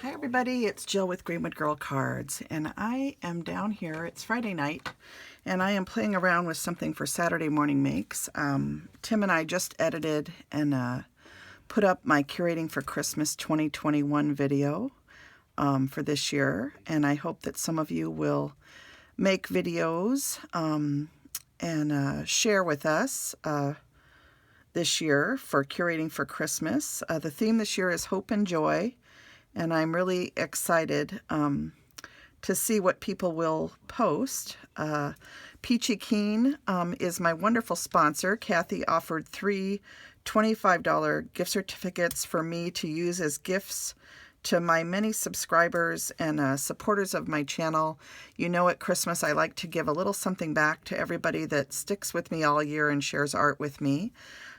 Hi everybody, it's Jill with Greenwood Girl Cards, and I am down here. It's Friday night, and I am playing around with something for Saturday morning makes. Tim and I just edited and put up my Curating for Christmas 2021 video for this year, and I hope that some of you will make videos and share with us this year for Curating for Christmas. The theme this year is Hope and Joy. And I'm really excited to see what people will post. Peachy Keen is my wonderful sponsor. Kathy offered 3 $25 gift certificates for me to use as gifts to my many subscribers and supporters of my channel. You know, at Christmas I like to give a little something back to everybody that sticks with me all year and shares art with me.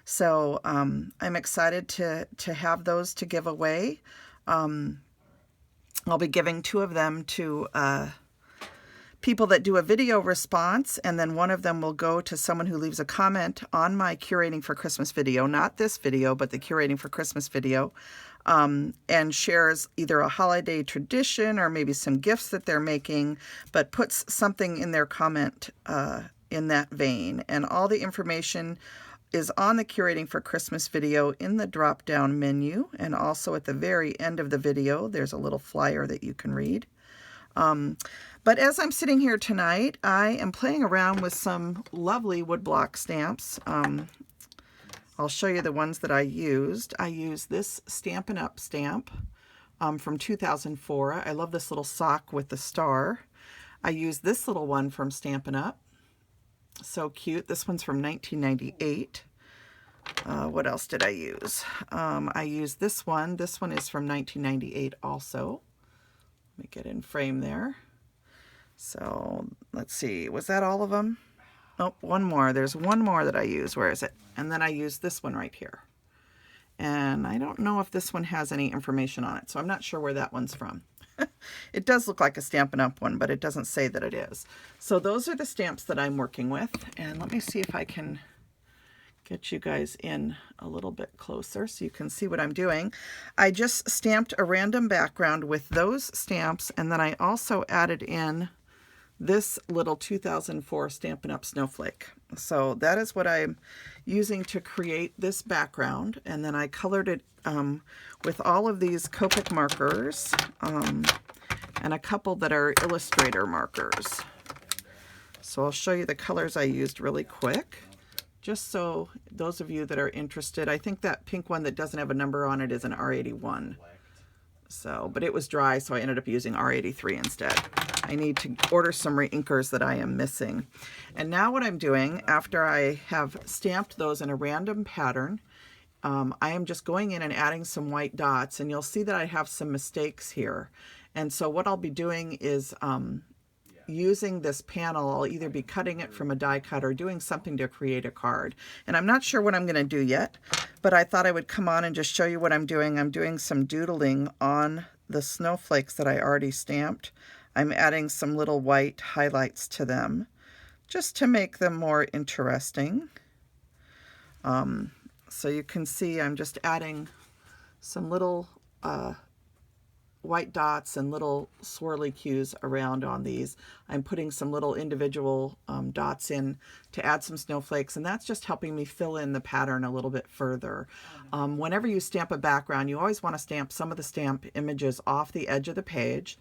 So I'm excited to have those to give away. I'll be giving 2 of them to people that do a video response, and then 1 of them will go to someone who leaves a comment on my Curating for Christmas video, not this video, but the Curating for Christmas video, and shares either a holiday tradition or maybe some gifts that they're making, but puts something in their comment in that vein. And all the information is on the Curating for Christmas video in the drop-down menu, and also at the very end of the video there's a little flyer that you can read. But as I'm sitting here tonight, I am playing around with some lovely woodblock stamps. I'll show you the ones that I used. I used this Stampin' Up! Stamp from 2004. I love this little sock with the star. I used this little one from Stampin' Up! So cute. This one's from 1998. What else did I use? I used this one. This one is from 1998 also. Let me get in frame there. So let's see. Was that all of them? Oh, one more. There's one more that I used. Where is it? And then I used this one right here. And I don't know if this one has any information on it, so I'm not sure where that one's from. It does look like a Stampin' Up! One, but it doesn't say that it is. So those are the stamps that I'm working with. And let me see if I can get you guys in a little bit closer so you can see what I'm doing. I just stamped a random background with those stamps, and then I also added in this little 2004 Stampin' Up! Snowflake. So that is what I'm using to create this background, and then I colored it with all of these Copic markers and a couple that are Illustrator markers. So I'll show you the colors I used really quick, just so those of you that are interested. I think that pink one that doesn't have a number on it is an R81. So, but it was dry, so I ended up using R83 instead. I need to order some reinkers that I am missing. And now what I'm doing, after I have stamped those in a random pattern, I am just going in and adding some white dots, and you'll see that I have some mistakes here. And so what I'll be doing is using this panel. I'll either be cutting it from a die cut or doing something to create a card. And I'm not sure what I'm going to do yet, but I thought I would come on and just show you what I'm doing. I'm doing some doodling on the snowflakes that I already stamped. I'm adding some little white highlights to them just to make them more interesting. So you can see I'm just adding some little white dots and little swirly cues around on these. I'm putting some little individual dots in to add some snowflakes, and that's just helping me fill in the pattern a little bit further. Whenever you stamp a background, you always want to stamp some of the stamp images off the edge of the page.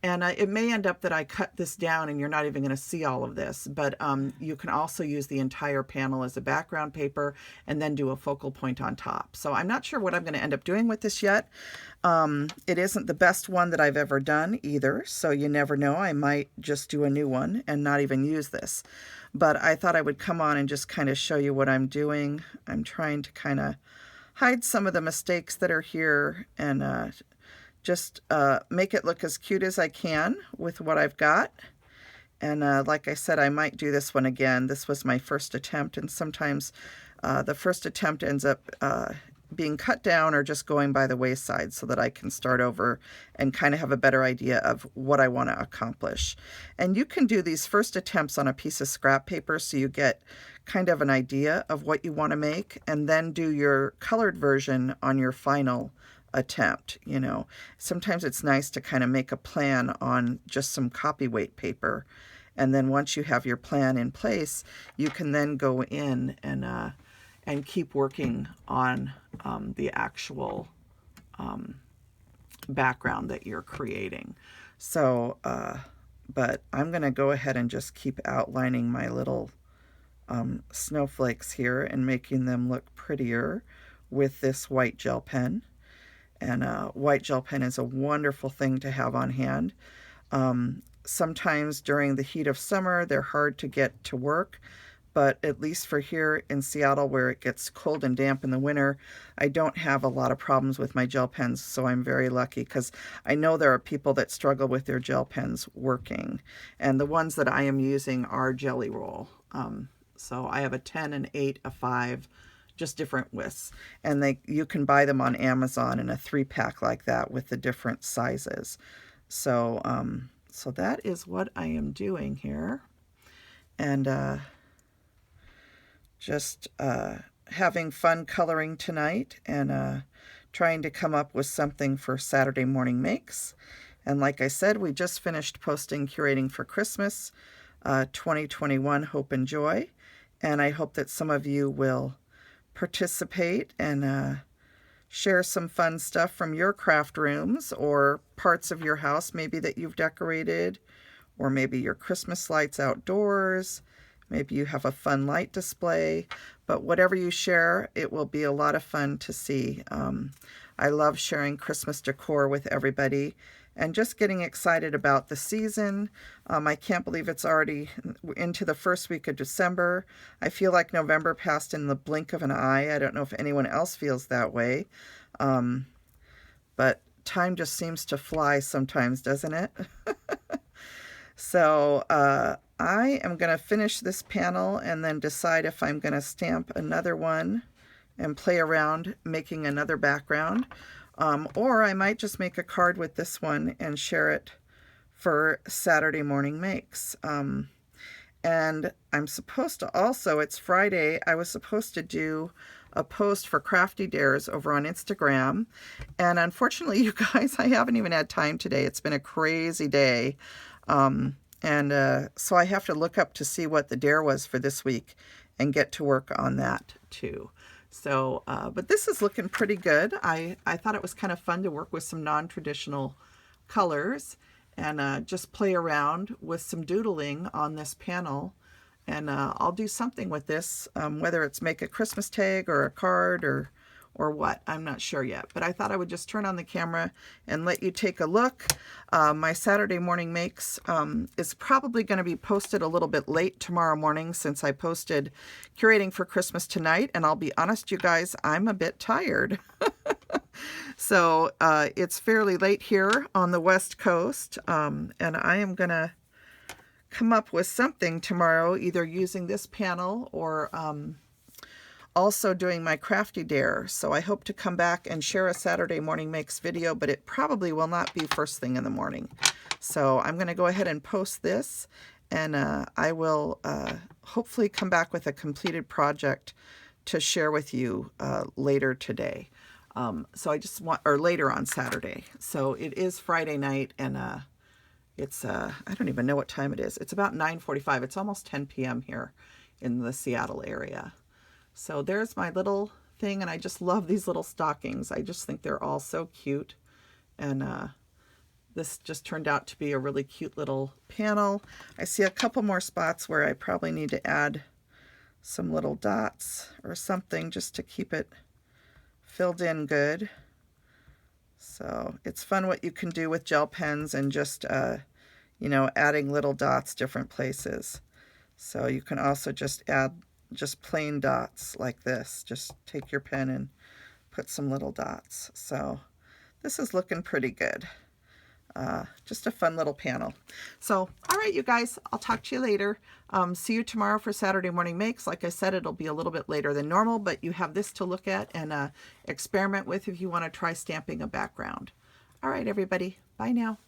And it may end up that I cut this down and you're not even going to see all of this, but you can also use the entire panel as a background paper and then do a focal point on top. So I'm not sure what I'm going to end up doing with this yet. It isn't the best one that I've ever done either, so you never know. I might just do a new one and not even use this. But I thought I would come on and just kind of show you what I'm doing. I'm trying to kind of hide some of the mistakes that are here and just make it look as cute as I can with what I've got. And like I said, I might do this one again. This was my first attempt, and sometimes the first attempt ends up being cut down or just going by the wayside so that I can start over and kind of have a better idea of what I want to accomplish. And you can do these first attempts on a piece of scrap paper so you get kind of an idea of what you want to make, and then do your colored version on your final attempt, you know. Sometimes it's nice to kind of make a plan on just some copy weight paper. And then once you have your plan in place, you can then go in and keep working on the actual background that you're creating. So, but I'm going to go ahead and just keep outlining my little snowflakes here and making them look prettier with this white gel pen. And white gel pen is a wonderful thing to have on hand. Sometimes during the heat of summer, they're hard to get to work, but at least for here in Seattle where it gets cold and damp in the winter, I don't have a lot of problems with my gel pens, so I'm very lucky because I know there are people that struggle with their gel pens working, and the ones that I am using are Jelly Roll. So I have a 10, an 8, a 5, just different widths, and you can buy them on Amazon in a 3-pack like that with the different sizes. So so that is what I am doing here, and just having fun coloring tonight, and trying to come up with something for Saturday morning makes. And like I said, we just finished posting Curating for Christmas 2021 Hope and Joy, and I hope that some of you will participate and share some fun stuff from your craft rooms or parts of your house maybe that you've decorated, or maybe your Christmas lights outdoors. Maybe you have a fun light display, but whatever you share, it will be a lot of fun to see. I love sharing Christmas decor with everybody and just getting excited about the season. I can't believe it's already into the first week of December. I feel like November passed in the blink of an eye. I don't know if anyone else feels that way, but time just seems to fly sometimes, doesn't it? So I am going to finish this panel and then decide if I'm going to stamp another one and play around making another background. Or I might just make a card with this one and share it for Saturday morning makes. And I'm supposed to also, it's Friday, I was supposed to do a post for Crafty Dares over on Instagram. And unfortunately, you guys, I haven't even had time today. It's been a crazy day. So I have to look up to see what the dare was for this week and get to work on that too. So, but this is looking pretty good. I thought it was kind of fun to work with some non-traditional colors and just play around with some doodling on this panel. And I'll do something with this, whether it's make a Christmas tag or a card or what, I'm not sure yet. But I thought I would just turn on the camera and let you take a look. My Saturday morning makes is probably going to be posted a little bit late tomorrow morning since I posted Curating for Christmas tonight. And I'll be honest, you guys, I'm a bit tired. So it's fairly late here on the West Coast. And I am going to come up with something tomorrow, either using this panel or also doing my Crafty Dare. So I hope to come back and share a Saturday morning makes video, but it probably will not be first thing in the morning. So I'm going to go ahead and post this, and I will hopefully come back with a completed project to share with you later today. So I just want, or later on Saturday. So it is Friday night, and it's, I don't even know what time it is. It's about 9:45. It's almost 10 p.m. here in the Seattle area. So there's my little thing, and I just love these little stockings. I just think they're all so cute. And this just turned out to be a really cute little panel. I see a couple more spots where I probably need to add some little dots or something just to keep it filled in good. So it's fun what you can do with gel pens and just, you know, adding little dots different places. So you can also just add just plain dots like this. Just take your pen and put some little dots. So this is looking pretty good. Just a fun little panel. So, all right, you guys, I'll talk to you later. See you tomorrow for Saturday morning makes. Like I said, it'll be a little bit later than normal, but you have this to look at and experiment with if you want to try stamping a background. All right, everybody. Bye now.